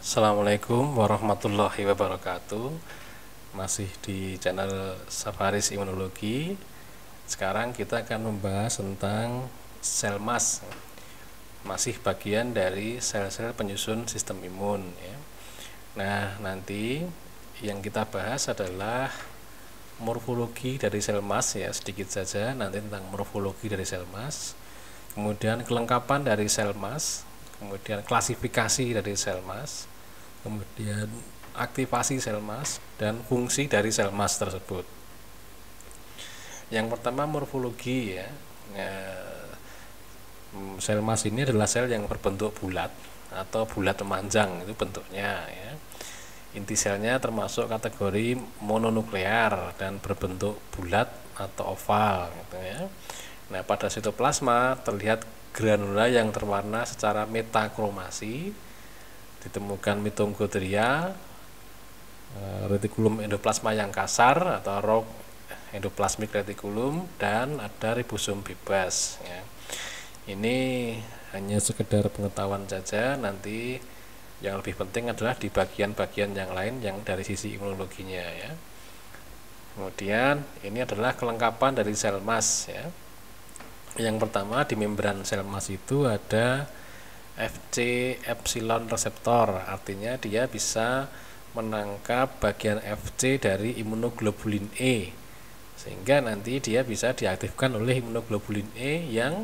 Assalamualaikum warahmatullahi wabarakatuh. Masih di channel Safaris Imunologi. Sekarang kita akan membahas tentang sel mas. Masih bagian dari sel-sel penyusun sistem imun ya. Nah, nanti yang kita bahas adalah morfologi dari sel mas ya, sedikit saja nanti tentang morfologi dari sel mas. Kemudian kelengkapan dari sel mas, kemudian klasifikasi dari sel mas, kemudian aktivasi sel mas, dan fungsi dari sel mas tersebut. Yang pertama morfologi ya. Sel mas ini adalah sel yang berbentuk bulat atau bulat memanjang, itu bentuknya ya. Inti selnya termasuk kategori mononuklear dan berbentuk bulat atau oval gitu ya. Nah, pada sitoplasma terlihat granula yang terwarna secara metakromasi, ditemukan mitokondria, retikulum endoplasma yang kasar atau raw endoplasmic reticulum, dan ada ribosom bebas ya. Ini hanya sekedar pengetahuan saja, nanti yang lebih penting adalah di bagian-bagian yang lain yang dari sisi imunologinya ya. Kemudian ini adalah kelengkapan dari sel mas ya. Yang pertama, di membran sel mas itu ada Fc epsilon reseptor, artinya dia bisa menangkap bagian Fc dari imunoglobulin E, sehingga nanti dia bisa diaktifkan oleh imunoglobulin E yang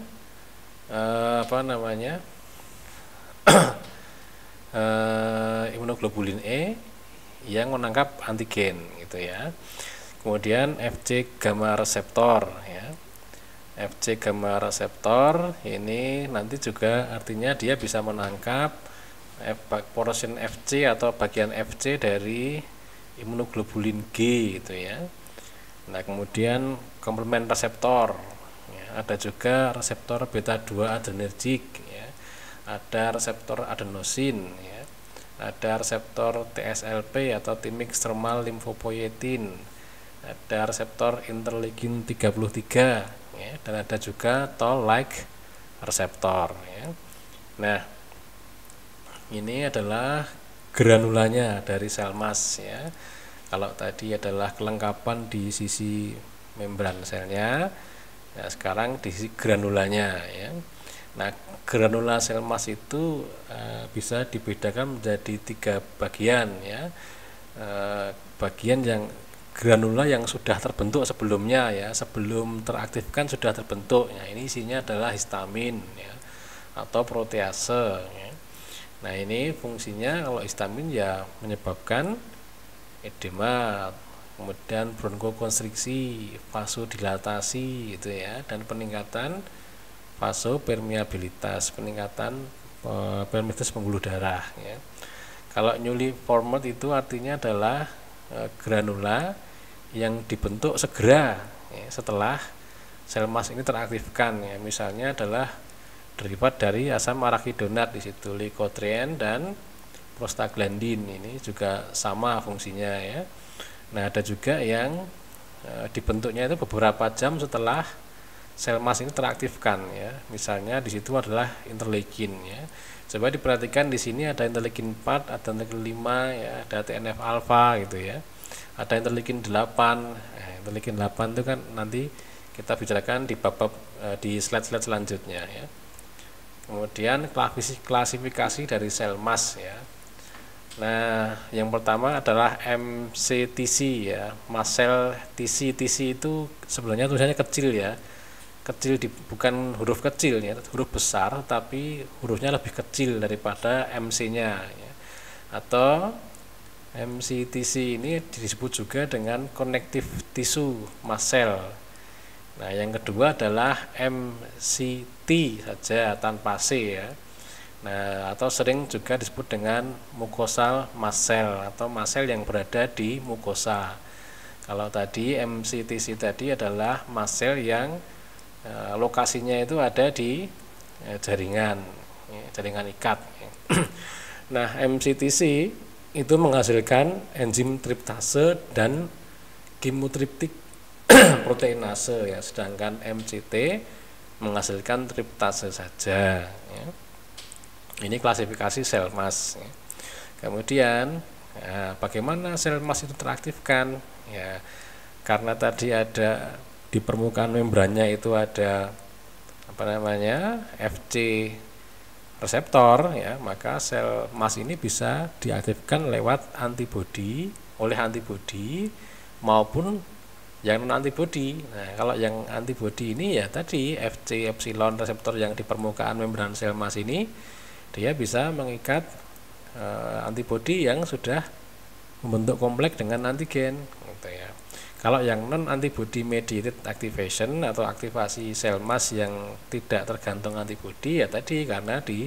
imunoglobulin E yang menangkap antigen gitu ya. Kemudian Fc gamma reseptor ya. Fc gamma reseptor ini nanti juga artinya dia bisa menangkap portion Fc atau bagian Fc dari imunoglobulin G gitu ya. Nah, kemudian komplement reseptor ya, ada juga reseptor beta 2 adrenergic ya. Ada reseptor adenosin ya. Ada reseptor TSLP atau thymic stromal lymphopoietin. Ada reseptor interleukin 33 ya, dan ada juga toll-like reseptor ya. Nah, ini adalah granulanya dari sel mas ya. Kalau tadi adalah kelengkapan di sisi membran selnya, nah sekarang di sisi granulanya ya. Nah, granula sel mas itu bisa dibedakan menjadi 3 bagian ya. Bagian yang granula yang sudah terbentuk sebelumnya ya, sebelum teraktifkan sudah terbentuk ya, ini isinya adalah histamin ya, atau protease ya. Nah, ini fungsinya kalau histamin ya menyebabkan edema, kemudian bronkokonstriksi, vasodilatasi gitu ya, dan peningkatan vasopermeabilitas, peningkatan permeabilitas pembuluh darah ya. Kalau newly formed itu artinya adalah granula yang dibentuk segera ya, setelah sel mas ini teraktifkan ya. Misalnya adalah derivat dari asam arachidonat, di situ leukotrien dan prostaglandin, ini juga sama fungsinya ya. Nah, ada juga yang dibentuknya itu beberapa jam setelah sel mas ini teraktifkan ya. Misalnya di situ adalah interleukin ya. Coba diperhatikan, di sini ada interleukin 4, ada interleukin 5 ya, ada TNF alfa gitu ya. Ada interleukin 8. Interleukin 8 itu kan nanti kita bicarakan di bab di slide-slide selanjutnya ya. Kemudian klasifikasi dari sel mas ya. Nah, yang pertama adalah MCTC ya, mast cell TC. TC itu sebenarnya tulisannya kecil ya. Kecil bukan huruf kecil ya, huruf besar, tapi hurufnya lebih kecil daripada MC-nya ya. Atau MCTC ini disebut juga dengan connective tissue mast cell. Nah, yang kedua adalah MCT saja tanpa C ya. Nah, atau sering juga disebut dengan mucosal mast cell atau mast cell yang berada di mukosa. Kalau tadi MCTC tadi adalah mast cell yang lokasinya itu ada di jaringan ikat. Nah, MCTC itu menghasilkan enzim triptase dan chymotryptic proteinase ya, sedangkan MCT menghasilkan triptase saja ya. Ini klasifikasi sel mas ya. Kemudian bagaimana sel emas itu teraktifkan? Ya, karena tadi ada di permukaan membrannya itu ada Fc reseptor, ya, maka sel emas ini bisa diaktifkan lewat antibodi, oleh antibodi maupun yang non antibodi. Nah, kalau yang antibodi ini ya tadi Fc epsilon reseptor yang di permukaan membran sel emas ini, dia bisa mengikat antibodi yang sudah membentuk kompleks dengan antigen, gitu ya. Kalau yang non antibody mediated activation atau aktivasi sel emas yang tidak tergantung antibodi, ya tadi karena di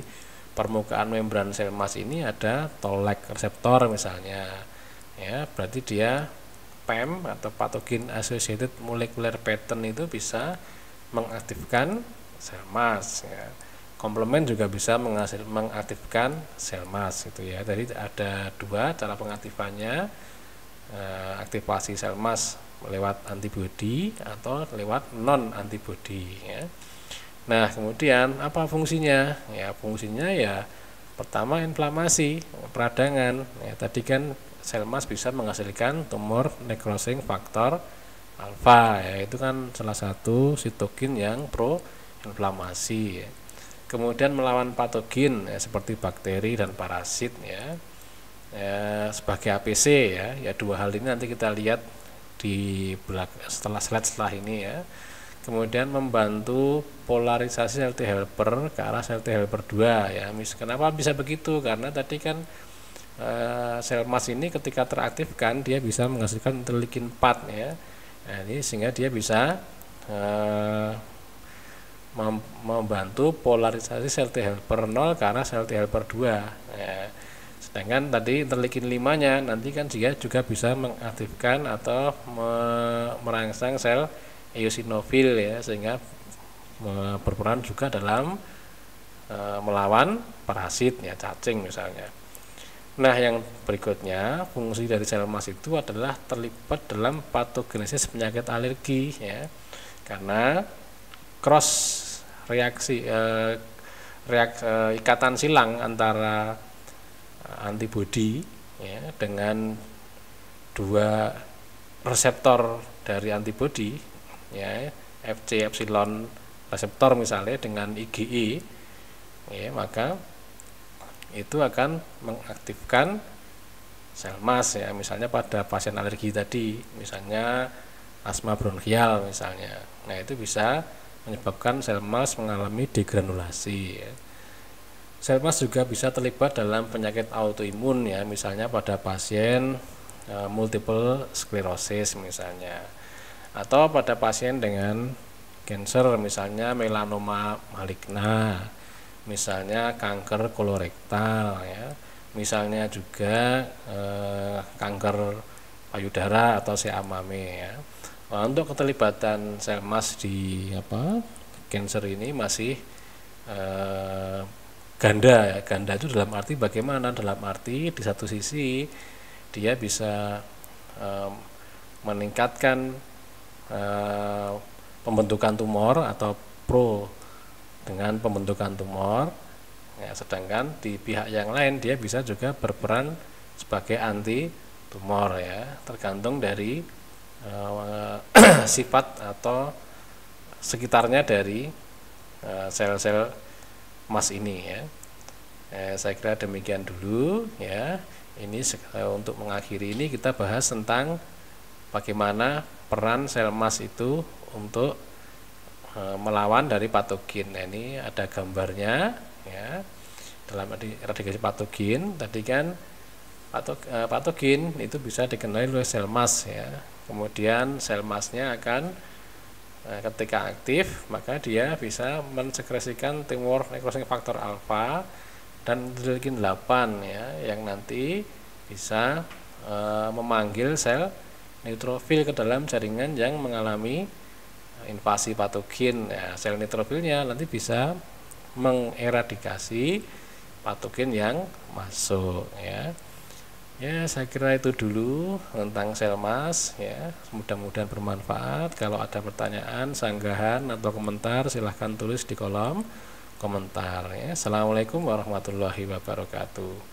permukaan membran sel emas ini ada toll-like reseptor misalnya, ya berarti dia PAM atau pathogen associated molecular pattern itu bisa mengaktifkan sel emas, ya. Komplement juga bisa mengaktifkan sel emas, gitu ya. Jadi ada dua cara pengaktifannya, aktivasi sel emas lewat antibodi atau lewat non antibodi, ya. Nah, kemudian apa fungsinya? Ya, fungsinya ya pertama inflamasi, peradangan. Ya, tadi kan sel emas bisa menghasilkan tumor necrosing faktor alfa, ya, itu kan salah satu sitokin yang pro inflamasi, ya. Kemudian melawan patogen, ya, seperti bakteri dan parasit, ya. Sebagai APC, ya dua hal ini nanti kita lihat di setelah slide ini, ya. Kemudian membantu polarisasi sel T helper ke arah sel T helper 2, ya. Kenapa bisa begitu? Karena tadi kan sel emas ini ketika teraktifkan dia bisa menghasilkan interleukin 4, ya. Nah, ini sehingga dia bisa membantu polarisasi sel T helper 0 ke arah sel T helper 2, ya. Sedangkan tadi interleukin 5-nya nanti kan dia juga bisa mengaktifkan atau merangsang sel eosinofil, ya, sehingga berperan juga dalam melawan parasit, ya, cacing misalnya. Nah, yang berikutnya fungsi dari sel emas itu adalah terlibat dalam patogenesis penyakit alergi, ya, karena cross reaksi ikatan silang antara antibodi, ya, dengan dua reseptor dari antibodi, ya, Fc epsilon reseptor misalnya dengan IgE, ya, maka itu akan mengaktifkan sel emas, ya, misalnya pada pasien alergi tadi, misalnya asma bronkial misalnya. Nah, itu bisa menyebabkan sel emas mengalami degranulasi, ya. Sel emas juga bisa terlibat dalam penyakit autoimun, ya, misalnya pada pasien multiple sclerosis misalnya, atau pada pasien dengan kanker misalnya melanoma maligna, misalnya kanker kolorektal, ya, misalnya juga kanker payudara atau CA-MAME, ya. Nah, untuk keterlibatan sel emas di kanker ini masih ganda, ya. Ganda itu dalam arti bagaimana? Dalam arti di satu sisi dia bisa meningkatkan pembentukan tumor atau pro dengan pembentukan tumor, ya, sedangkan di pihak yang lain dia bisa juga berperan sebagai anti tumor, ya, tergantung dari sifat atau sekitarnya dari sel-sel emas ini, ya. Saya kira demikian dulu, ya. Ini untuk mengakhiri ini kita bahas tentang bagaimana peran sel emas itu untuk melawan dari patogen. Nah, ini ada gambarnya, ya, dalam eradikasi patogen. Tadi kan patogen itu bisa dikenali oleh sel emas, ya. Kemudian sel emasnya akan ketika aktif maka dia bisa mensekresikan tumor necrosing faktor alfa dan interleukin 8, ya, yang nanti bisa memanggil sel neutrofil ke dalam jaringan yang mengalami invasi patogen, ya. Sel neutrofilnya nanti bisa mengeradikasi patogen yang masuk, ya. Ya, saya kira itu dulu tentang sel emas, ya. Mudah-mudahan bermanfaat. Kalau ada pertanyaan, sanggahan atau komentar silahkan tulis di kolom komentar, ya. Assalamualaikum warahmatullahi wabarakatuh.